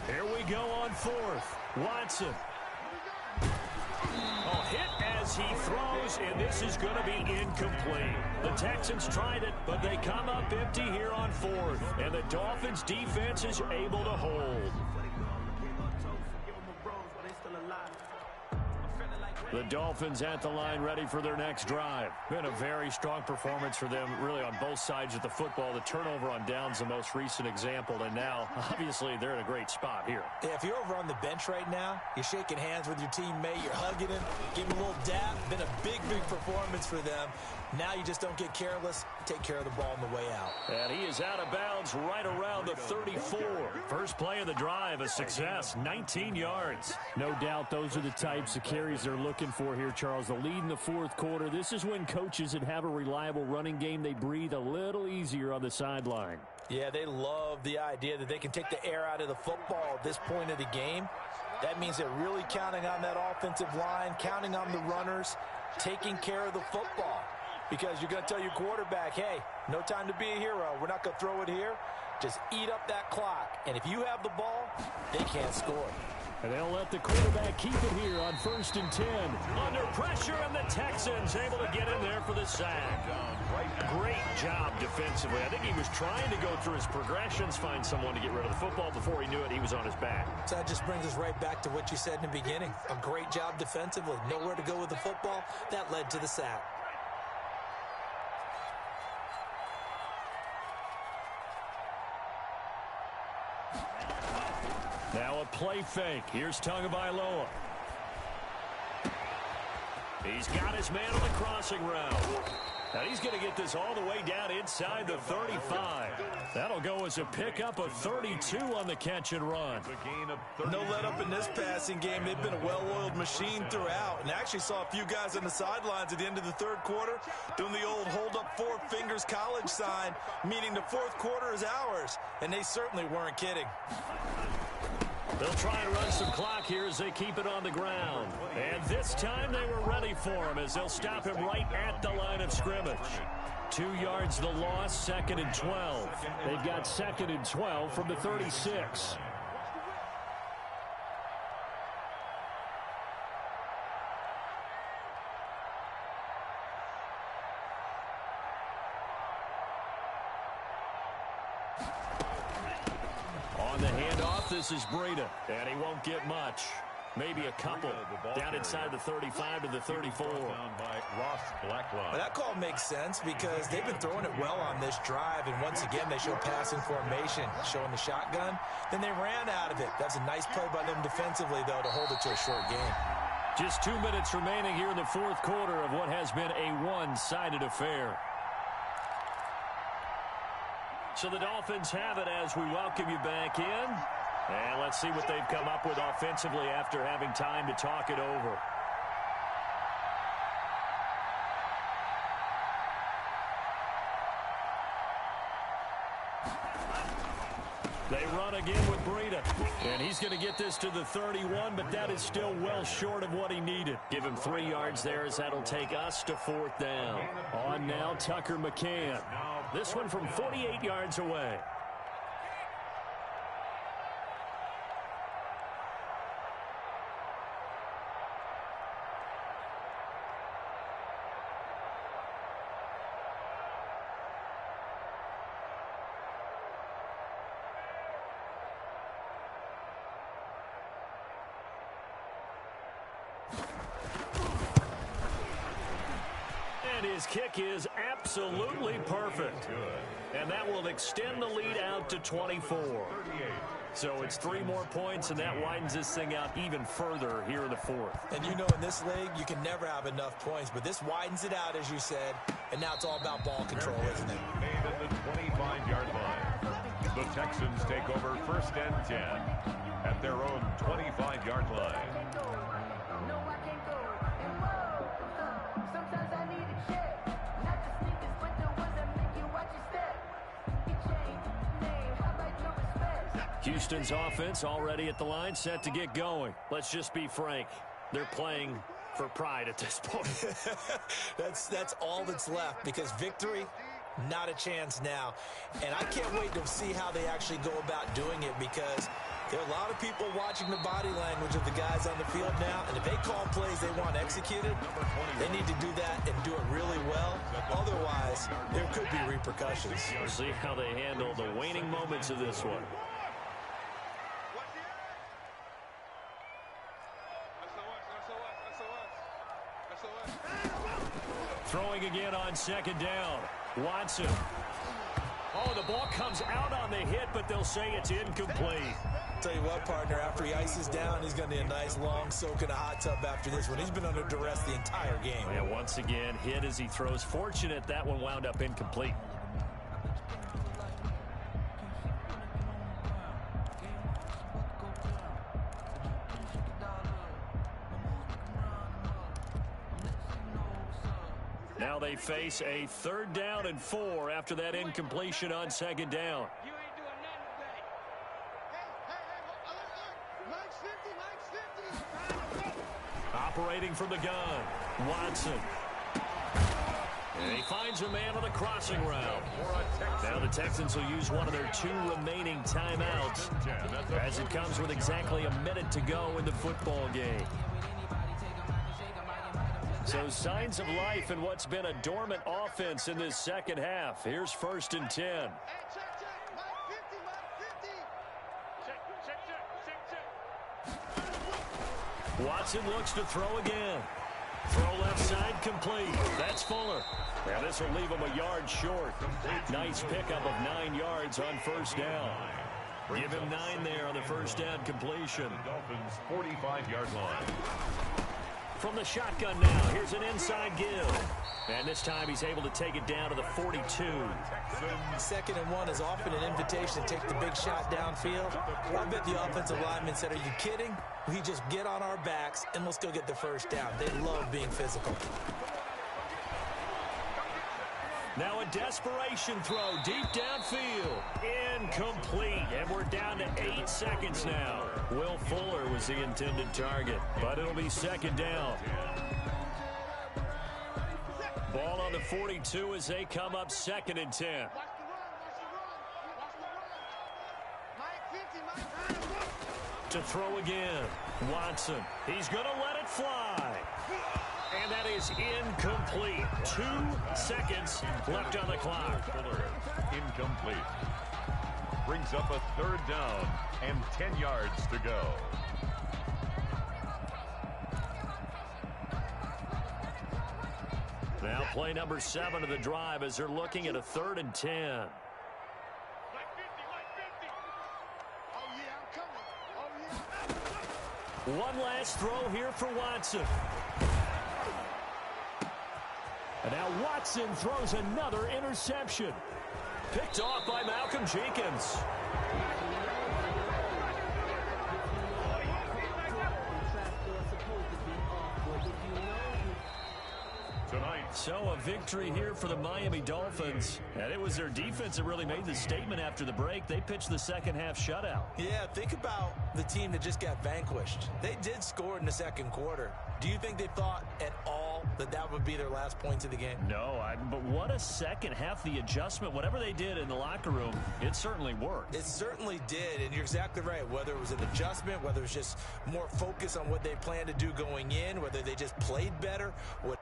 Here we go on 4th. Watson. Oh, hit as he throws, and this is going to be incomplete. The Texans tried it, but they come up empty here on 4th, and the Dolphins defense is able to hold. The Dolphins at the line ready for their next drive. Been a very strong performance for them really on both sides of the football. The turnover on downs the most recent example, and now obviously they're in a great spot here. Yeah, if you're over on the bench right now, you're shaking hands with your teammate, you're hugging him, give him a little dap. Been a big performance for them. Now you just don't get careless. Take care of the ball on the way out. And he is out of bounds right around the 34. First play of the drive, a success, 19 yards. No doubt those are the types of carries they're looking for here, Charles. The lead in the 4th quarter. This is when coaches that have a reliable running game, they breathe a little easier on the sideline. Yeah, they love the idea that they can take the air out of the football at this point of the game. That means they're really counting on that offensive line, counting on the runners, taking care of the football. Because you're going to tell your quarterback, hey, no time to be a hero. We're not going to throw it here. Just eat up that clock. And if you have the ball, they can't score. And they'll let the quarterback keep it here on 1st and 10. Under pressure, and the Texans able to get in there for the sack. Great job defensively. I think he was trying to go through his progressions, find someone to get rid of the football. Before he knew it, he was on his back. So that just brings us right back to what you said in the beginning. A great job defensively. Nowhere to go with the football. That led to the sack. Now a play fake. Here's Tagovailoa. He's got his man on the crossing route. Now he's going to get this all the way down inside the 35. That'll go as a pickup of 32 on the catch and run. No let up in this passing game. They've been a well-oiled machine throughout. And actually saw a few guys on the sidelines at the end of the 3rd quarter doing the old hold up 4 fingers college sign, meaning the 4th quarter is ours. And they certainly weren't kidding. They'll try and run some clock here as they keep it on the ground. And this time they were ready for him as they'll stop him right at the line of scrimmage. 2 yards the loss, 2nd and 12. They've got 2nd and 12 from the 36. This is Breida, and he won't get much. Maybe a couple. Down inside the 35 to the 34. Well, that call makes sense because they've been throwing it well on this drive, and once again they show passing formation, showing the shotgun. Then they ran out of it. That's a nice play by them defensively, though, to hold it to a short game. Just 2 minutes remaining here in the fourth quarter of what has been a one-sided affair. So the Dolphins have it as we welcome you back in. And let's see what they've come up with offensively after having time to talk it over. They run again with Breida. And he's going to get this to the 31, but that is still well short of what he needed. Give him 3 yards there as that'll take us to 4th down. On now, Tucker McCann. This one from 48 yards away. His kick is absolutely perfect. And that will extend the lead out to 24. So it's 3 more points, and that widens this thing out even further here in the 4th. And you know, in this league, you can never have enough points, but this widens it out, as you said, and now it's all about ball control, isn't it? Made at the 25-yard line. The Texans take over 1st and 10 at their own 25-yard line. Houston's offense already at the line, set to get going. Let's just be frank. They're playing for pride at this point. That's all that's left, because victory, not a chance now. And I can't wait to see how they actually go about doing it, because there are a lot of people watching the body language of the guys on the field now, and if they call plays they want executed, they need to do that and do it really well. Otherwise, there could be repercussions. We'll see how they handle the waning moments of this one. Throwing again on 2nd down. Watson. Oh, the ball comes out on the hit, but they'll say it's incomplete. Tell you what, partner, after he ices down, he's going to need a nice long soak in a hot tub after this one. He's been under duress the entire game. And once again, hit as he throws. Fortunate that one wound up incomplete. Now they face a 3rd down and 4 after that incompletion on 2nd down. Operating from the gun, Watson. And he finds a man on the crossing route. Now the Texans will use one of their 2 remaining timeouts, as it comes with exactly a minute to go in the football game. So signs of life in what's been a dormant offense in this second half. Here's 1st and 10. Watson looks to throw again. Throw left side complete. That's Fuller. Now this will leave him a yard short. Nice pickup of 9 yards on 1st down. Give him 9 there on the 1st down completion. Dolphins 45-yard line. From the shotgun now, here's an inside give. And this time he's able to take it down to the 42. 2nd and 1 is often an invitation to take the big shot downfield. I bet the offensive lineman said, are you kidding? We just get on our backs and let's go get the 1st down. They love being physical. Now a desperation throw deep downfield. Incomplete. And we're down to 8 seconds now. Will Fuller was the intended target, but it'll be 2nd down. Ball on the 42 as they come up 2nd and 10. To throw again. Watson. He's going to let it fly. And that is incomplete. 2 seconds left on the clock. Incomplete. brings up a 3rd down and 10 yards to go. Now play number 7 of the drive as they're looking at a 3rd and 10. Like 50, like 50. Oh, yeah, I'm coming. Oh, yeah. One last throw here for Watson. And now Watson throws another interception. Picked off by Malcolm Jenkins. So a victory here for the Miami Dolphins. And it was their defense that really made the statement after the break. They pitched the second half shutout. Yeah, think about the team that just got vanquished. They did score in the second quarter. Do you think they thought at all that that would be their last points of the game? No, but what a second half. The adjustment, whatever they did in the locker room, it certainly worked. It certainly did, and you're exactly right. Whether it was an adjustment, whether it was just more focus on what they planned to do going in, whether they just played better, what